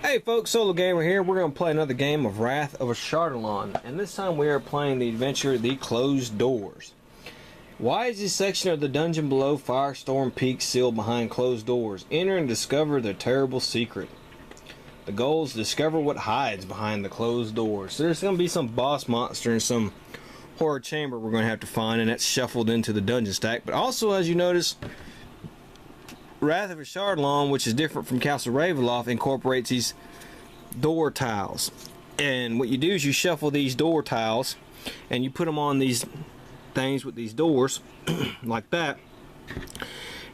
Hey folks, SoloGamer here. We're going to play another game of Wrath of Ashardalon, and this time we are playing the adventure The Closed Doors. Why is this section of the dungeon below Firestorm Peak sealed behind closed doors? Enter and discover the terrible secret. The goal is to discover what hides behind the closed doors. So there's going to be some boss monster in some horror chamber we're going to have to find, and that's shuffled into the dungeon stack. But also, as you notice, Wrath of Ashardalon, which is different from Castle Ravenloft, incorporates these door tiles. And what you do is you shuffle these door tiles and you put them on these things with these doors like that.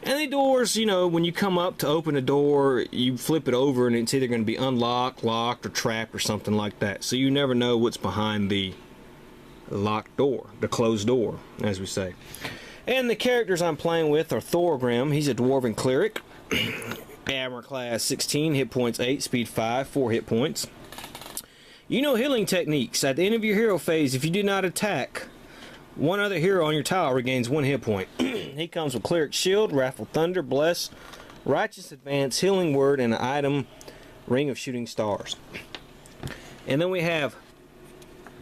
And the doors, you know, when you come up to open a door, you flip it over and it's either going to be unlocked, locked, or trapped or something like that. So you never know what's behind the locked door, the closed door, as we say. And the characters I'm playing with are Thorgrim. He's a Dwarven Cleric. Armor class 16, hit points 8, speed 5, 4 hit points. You know healing techniques. At the end of your hero phase, if you do not attack, one other hero on your tile regains 1 hit point. He comes with Cleric Shield, Wrathful Thunder, Bless, Righteous Advance, Healing Word, and an item, Ring of Shooting Stars. And then we have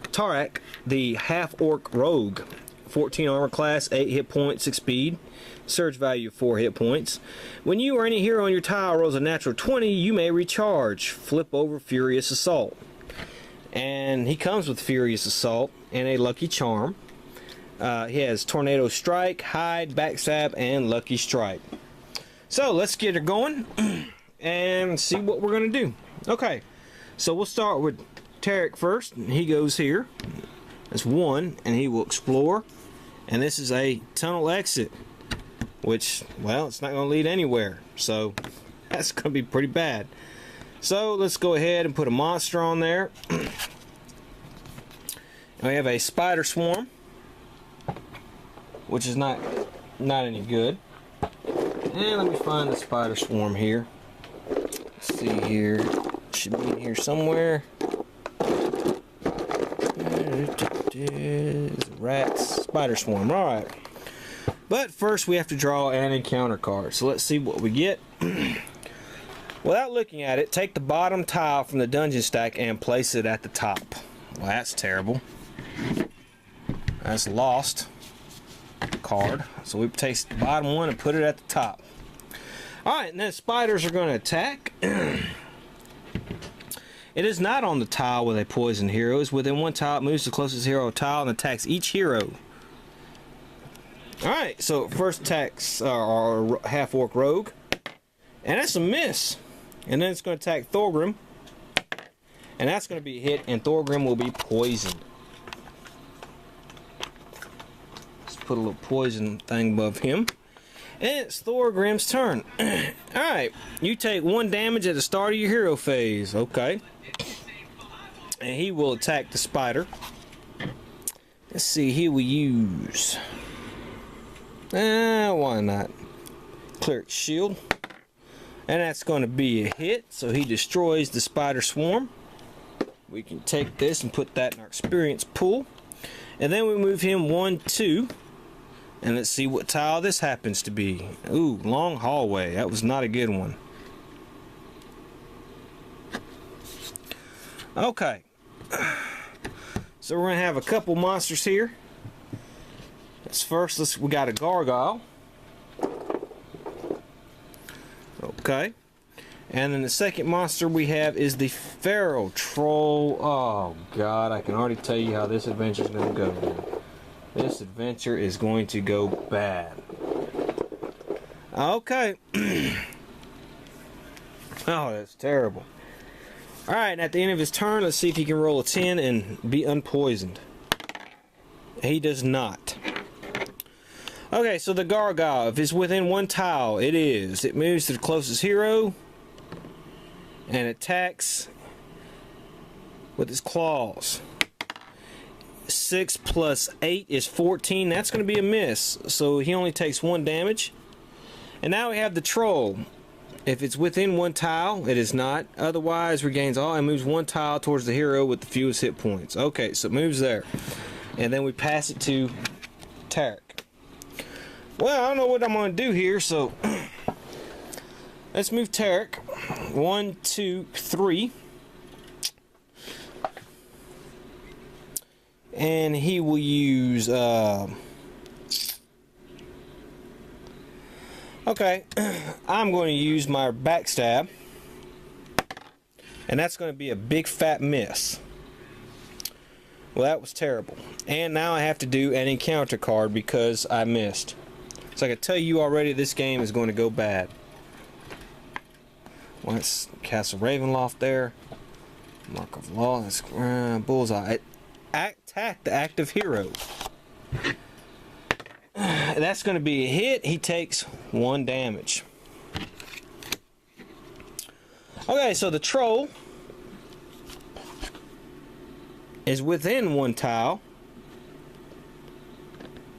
Tarak, the Half-Orc Rogue. 14 armor class, 8 hit points, 6 speed, surge value of 4 hit points. When you or any hero on your tile rolls a natural 20, you may recharge. Flip over Furious Assault. And he comes with Furious Assault and a Lucky Charm. He has Tornado Strike, Hide, Backstab, and Lucky Strike. So let's get her going and see what we're going to do. Okay, so we'll start with Tarak first. He goes here. That's 1, and he will explore. And this is a tunnel exit, which, well, it's not going to lead anywhere. So that's going to be pretty bad. So let's go ahead and put a monster on there. And we have a spider swarm, which is not any good. And let me find the spider swarm here. Let's see here. It should be in here somewhere. Rats, spider swarm. Alright. But first we have to draw an encounter card. So let's see what we get. Without looking at it, take the bottom tile from the dungeon stack and place it at the top. Well, that's terrible. That's lost card. So we take the bottom one and put it at the top. Alright, and then spiders are going to attack. It is not on the tile with a poisoned hero. It's within one tile. It moves to the closest hero tile and attacks each hero. Alright, so first attacks our half-orc rogue. And that's a miss. And then it's going to attack Thorgrim. And that's going to be a hit, and Thorgrim will be poisoned. Let's put a little poison thing above him. And it's Thorgrim's turn. Alright, you take 1 damage at the start of your hero phase. Okay. And he will attack the spider. Let's see, he will use... why not? Cleric Shield. And that's going to be a hit, so he destroys the spider swarm. We can take this and put that in our experience pool. And then we move him 1, 2. And let's see what tile this happens to be. Ooh, long hallway. That was not a good one. Okay. So we're going to have a couple monsters here. We got a gargoyle. Okay. And then the second monster we have is the feral troll. Oh god, I can already tell you how this adventure is going to go, man. This adventure is going to go bad. Okay. Oh, that's terrible. Alright, at the end of his turn, let's see if he can roll a 10 and be unpoisoned. He does not. Okay, so the gargoyle, if it's within 1 tile, it is. It moves to the closest hero and attacks with his claws. 6 plus 8 is 14. That's going to be a miss. So he only takes 1 damage. And now we have the troll. If it's within 1 tile, it is not. Otherwise, regains all and moves 1 tile towards the hero with the fewest hit points. Okay, so it moves there. And then we pass it to Tarak. Well, I don't know what I'm going to do here, so let's move Tarak. 1, 2, 3. And he will use okay, I'm going to use my backstab, and that's going to be a big fat miss. Well, that was terrible. And now I have to do an encounter card because I missed. So I can tell you already this game is going to go bad. Well, let's Castle Ravenloft there. Mark of Law, that's bullseye. Attack the active hero. That's going to be a hit. He takes 1 damage. Okay, so the troll is within 1 tile.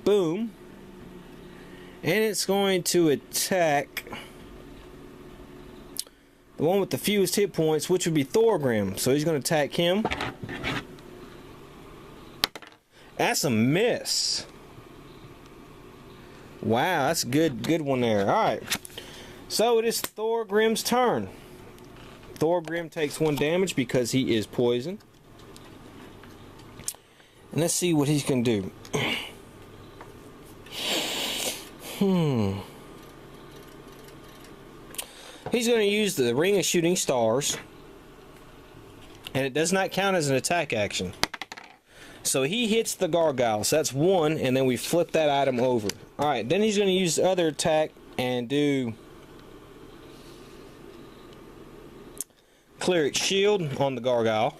Boom. And it's going to attack the one with the fewest hit points, which would be Thorgrim. So he's going to attack him. That's a miss. Wow, that's a good one there. Alright. So it is Thorgrim's turn. Thorgrim takes 1 damage because he is poisoned. And let's see what he's going to do. He's going to use the Ring of Shooting Stars. And it does not count as an attack action. So he hits the gargoyle. So that's 1, and then we flip that item over. Alright, then he's going to use the other attack and do Cleric Shield on the gargoyle.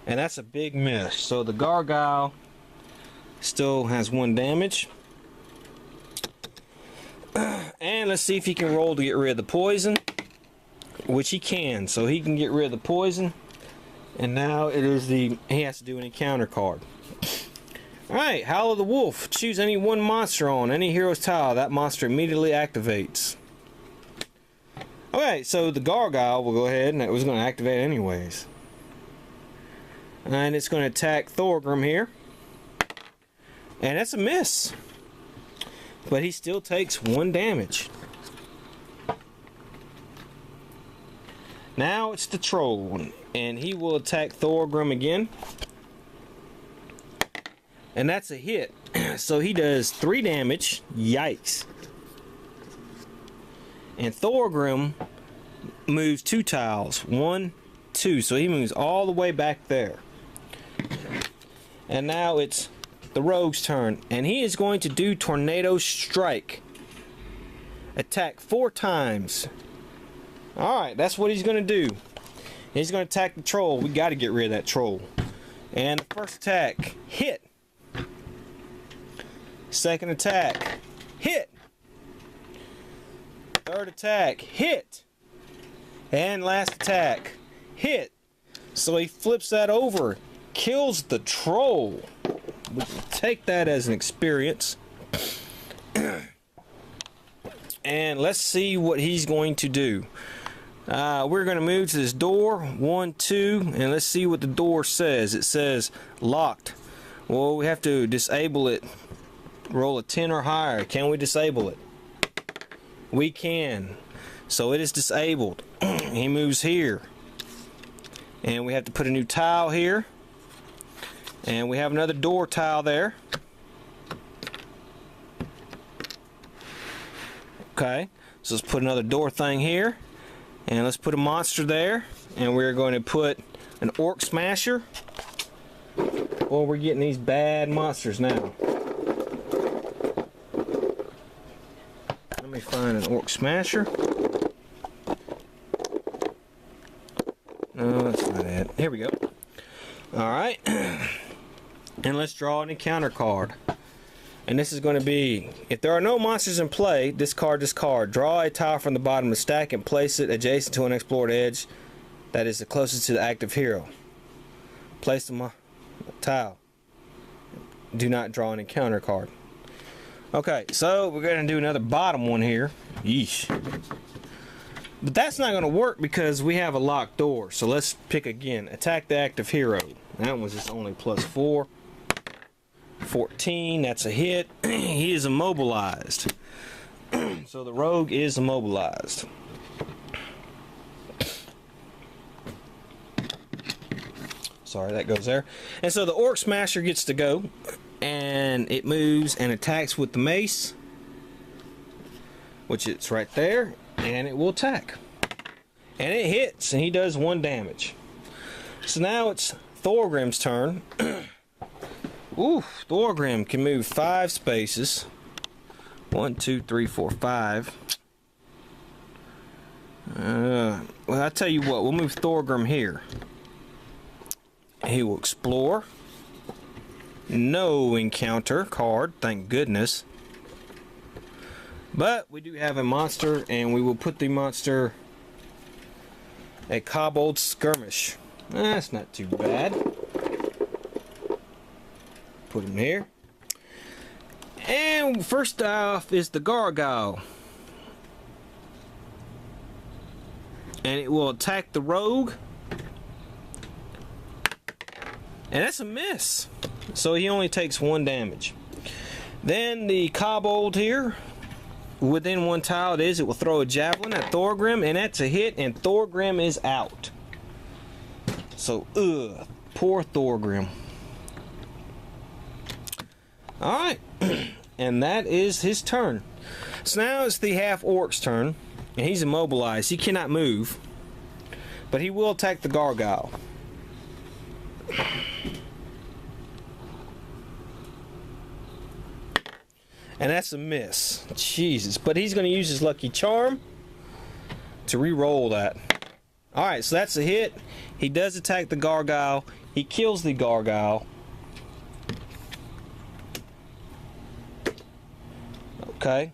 And that's a big miss. So the gargoyle still has 1 damage. And let's see if he can roll to get rid of the poison, which he can. So he can get rid of the poison. And now it is he has to do an encounter card. Alright, Howl of the Wolf. Choose any 1 monster on any hero's tile. That monster immediately activates. Okay, so the gargoyle will go ahead, and it was going to activate anyways. And it's going to attack Thorgrim here. And that's a miss. But he still takes 1 damage. Now it's the troll one. And he will attack Thorgrim again. And that's a hit. So he does 3 damage. Yikes. And Thorgrim moves 2 tiles. 1, 2. So he moves all the way back there. And now it's the rogue's turn. And he is going to do Tornado Strike. Attack 4 times. Alright, that's what he's going to do. He's going to attack the troll. We got to get rid of that troll. And the first attack, hit. Second attack, hit. Third attack, hit. And last attack, hit. So he flips that over, kills the troll. We can take that as an experience. And let's see what he's going to do. We're going to move to this door. 1, 2, and let's see what the door says. It says locked. Well, we have to disable it. Roll a 10 or higher. Can we disable it? We can. So it is disabled. He moves here. And we have to put a new tile here. And we have another door tile there. Okay. So let's put another door thing here. And let's put a monster there. And we're going to put an Orc Smasher. Well, we're getting these bad monsters now. Let me find an Orc Smasher. No, that's not it. Here we go. Alright. And let's draw an encounter card. And this is going to be, if there are no monsters in play, discard this card. Draw a tile from the bottom of the stack and place it adjacent to an explored edge that is the closest to the active hero. Place the tile. Do not draw an encounter card. Okay, so we're going to do another bottom one here. Yeesh. But that's not going to work because we have a locked door. So let's pick again. Attack the active hero. That one's just only +4. 14, that's a hit. He is immobilized. So the rogue is immobilized. sorry, that goes there. And so the Orc Smasher gets to go, and it moves and attacks with the mace, which it's right there, and it will attack. And it hits, and he does 1 damage. So now it's Thorgrim's turn. Ooh, Thorgrim can move 5 spaces. 1, 2, 3, 4, 5. Well, I tell you what, we'll move Thorgrim here. He will explore. No encounter card, thank goodness. But we do have a monster, and we will put the monster a Kobold Skirmish. That's not too bad. Put him here. And first off is the Gargoyle. And it will attack the rogue. And that's a miss. So he only takes 1 damage. Then the Kobold here, within 1 tile it will throw a javelin at Thorgrim, and that's a hit, and Thorgrim is out. So, poor Thorgrim. Alright, and that is his turn. So now it's the half-orc's turn, and he's immobilized. He cannot move, but he will attack the Gargoyle. And that's a miss. Jesus. But he's going to use his lucky charm to re-roll that. Alright, so that's a hit. He does attack the Gargoyle. He kills the Gargoyle. Okay.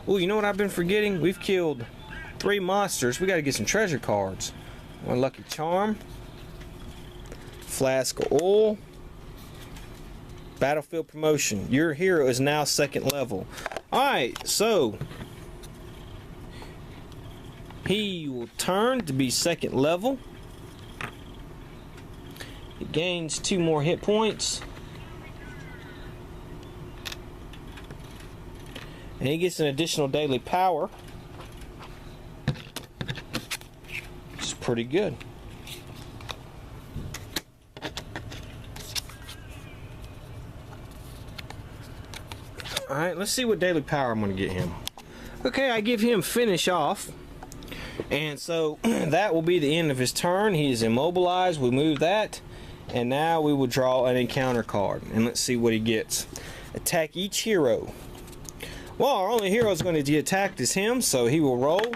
Oh, you know what I've been forgetting? We've killed 3 monsters. We got to get some treasure cards. 1 lucky charm. Flask of oil. Battlefield promotion. Your hero is now 2nd level. Alright, so he will turn to be 2nd level. He gains 2 more hit points. And he gets an additional daily power. Which is pretty good. Alright, let's see what daily power I'm going to get him. Okay, I give him finish off. And so that will be the end of his turn. He is immobilized. We move that. And now we will draw an encounter card. And let's see what he gets. Attack each hero. Well, our only hero is going to get attacked is him. So he will roll.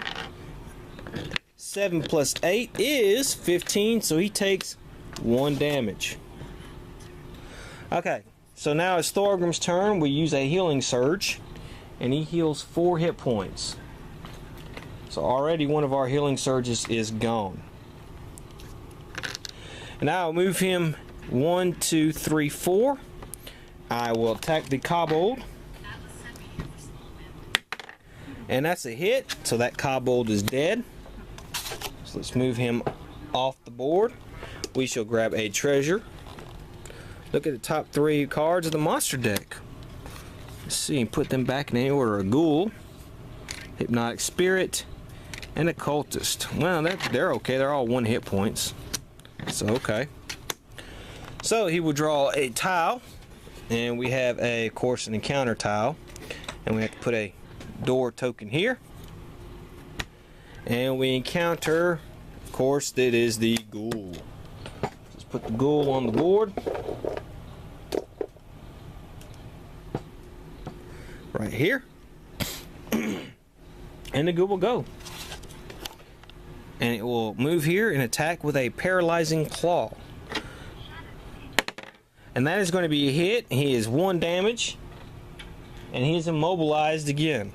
7 plus 8 is 15. So he takes 1 damage. Okay. So now it's Thorgrim's turn. We use a healing surge, and he heals 4 hit points. So already one of our healing surges is gone. And now I'll move him 1, 2, 3, 4. I will attack the Kobold. And that's a hit, so that Kobold is dead. So let's move him off the board. We shall grab a treasure. Look at the top 3 cards of the monster deck. Let's see, put them back in any order. A Ghoul, Hypnotic Spirit, and a Cultist. Well, they're okay. They're all 1 hit points. So, okay. So, he will draw a tile. And we have, of course, an encounter tile. And we have to put a door token here. And we encounter, of course, that is the Ghoul. Let's put the Ghoul on the board. Right here. And the Ghoul will go. And it will move here and attack with a paralyzing claw. And that is going to be a hit. He is 1 damage. And he is immobilized again.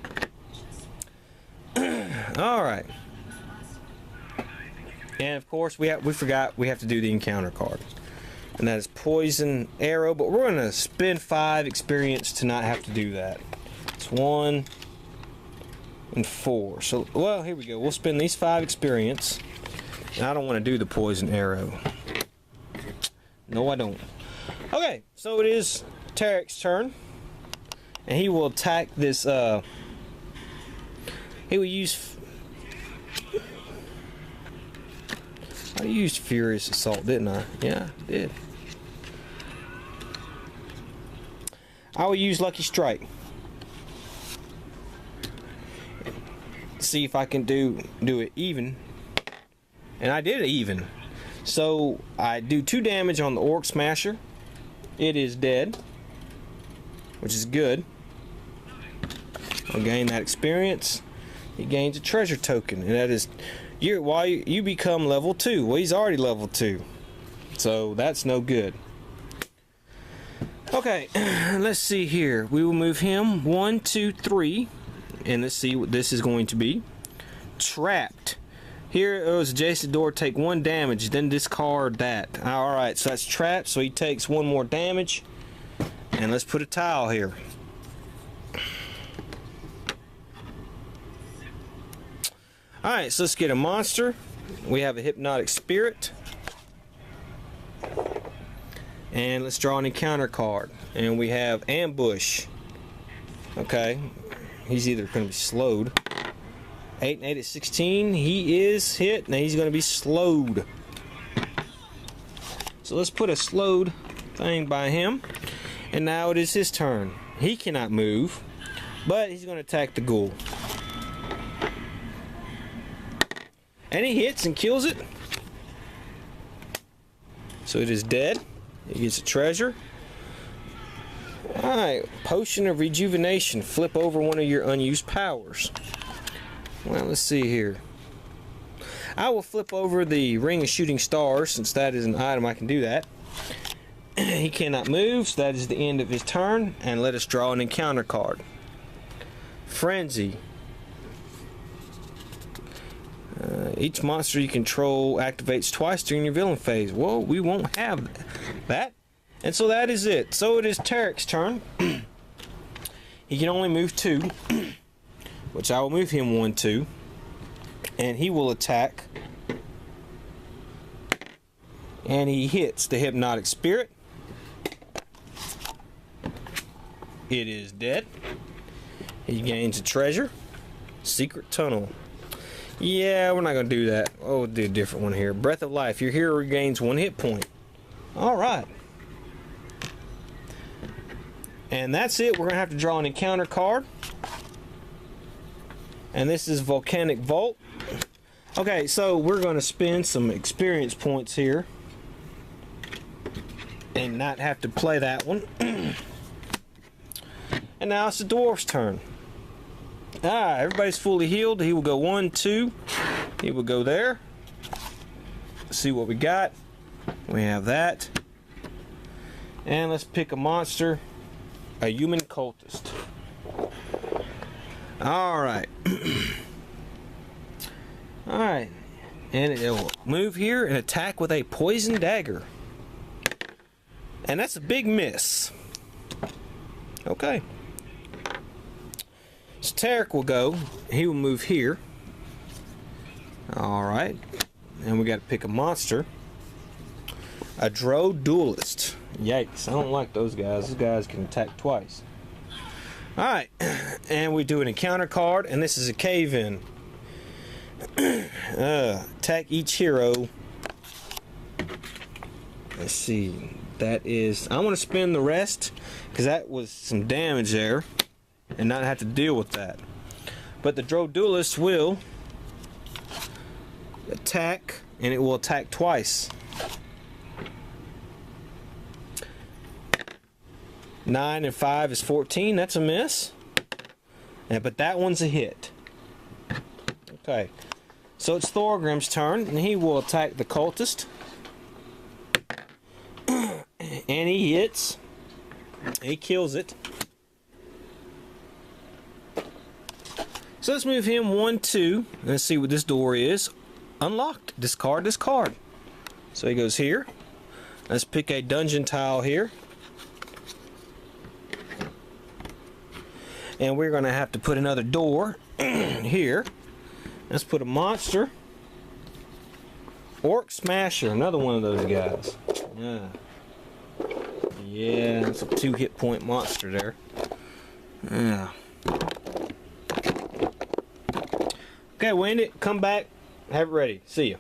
Alright. And of course we forgot we have to do the encounter card. And that is Poison Arrow. But we're going to spend 5 experience to not have to do that. It's 1 and 4. So, well, here we go. We'll spend these 5 experience. And I don't want to do the Poison Arrow. No, I don't. Okay, so it is Tarek's turn. And he will attack this, he will use I used Furious Assault, didn't I? Yeah, I did. I will use Lucky Strike. See if I can do it even. And I did it even. So I do 2 damage on the Orc Smasher. It is dead, which is good. I'll gain that experience. He gains a treasure token, and that is while you become level 2. Well, he's already level 2, so that's no good. Okay, let's see here. We will move him 1, 2, 3, and let's see what this is going to be. Trapped. Here it was adjacent door, take 1 damage, then discard that. Alright, so that's trapped, so he takes 1 more damage. And let's put a tile here. Alright, so let's get a monster. We have a Hypnotic Spirit. And let's draw an encounter card. And we have Ambush. Okay, he's either going to be slowed. 8 and 8 is 16. He is hit. Now he's going to be slowed. So let's put a slowed thing by him. And now it is his turn. He cannot move, but he's going to attack the ghoul. And he hits and kills it. So it is dead. He gets a treasure. Alright, Potion of Rejuvenation. Flip over one of your unused powers. Well, let's see here. I will flip over the Ring of Shooting Stars, since that is an item I can do that. He cannot move, so that is the end of his turn. And let us draw an encounter card. Frenzy. Each monster you control activates twice during your villain phase. Whoa, we won't have that. And so that is it. So it is Tarek's turn. He can only move 2. Which I will move him 1, 2. And he will attack. And he hits the Hypnotic Spirit. It is dead. He gains a treasure. Secret Tunnel. Yeah, we're not going to do that. Oh, we'll do a different one here. Breath of Life. Your hero regains 1 hit point. Alright. And that's it. We're going to have to draw an encounter card. And this is Volcanic Vault. Okay, so we're going to spend some experience points here. And not have to play that one. And now it's the dwarf's turn. Everybody's fully healed. He will go 1, 2. He will go there. Let's see what we got. We have that. And let's pick a monster. A human cultist. Alright. Alright. And it will move here and attack with a poison dagger. And that's a big miss. Okay. So Tarek will go. He will move here. Alright. And we got to pick a monster. A Drow Duelist. Yikes. I don't like those guys. Those guys can attack twice. Alright. And we do an encounter card. And this is a cave-in. Attack each hero. Let's see. That is... I want to spend the rest. Because that was some damage there. And not have to deal with that. But the Drow Duelist will attack, and it will attack twice. 9 and 5 is 14. That's a miss. But that one's a hit. Okay. So it's Thorgrim's turn, and he will attack the cultist. And he hits. He kills it. So let's move him 1, 2. Let's see what this door is. Unlocked. Discard this card. So he goes here. Let's pick a dungeon tile here. And we're going to have to put another door here. Let's put a monster. Orc Smasher. Another one of those guys. Yeah. Yeah, it's a 2 hit point monster there. Yeah. Okay, we'll end it. Come back. Have it ready. See ya.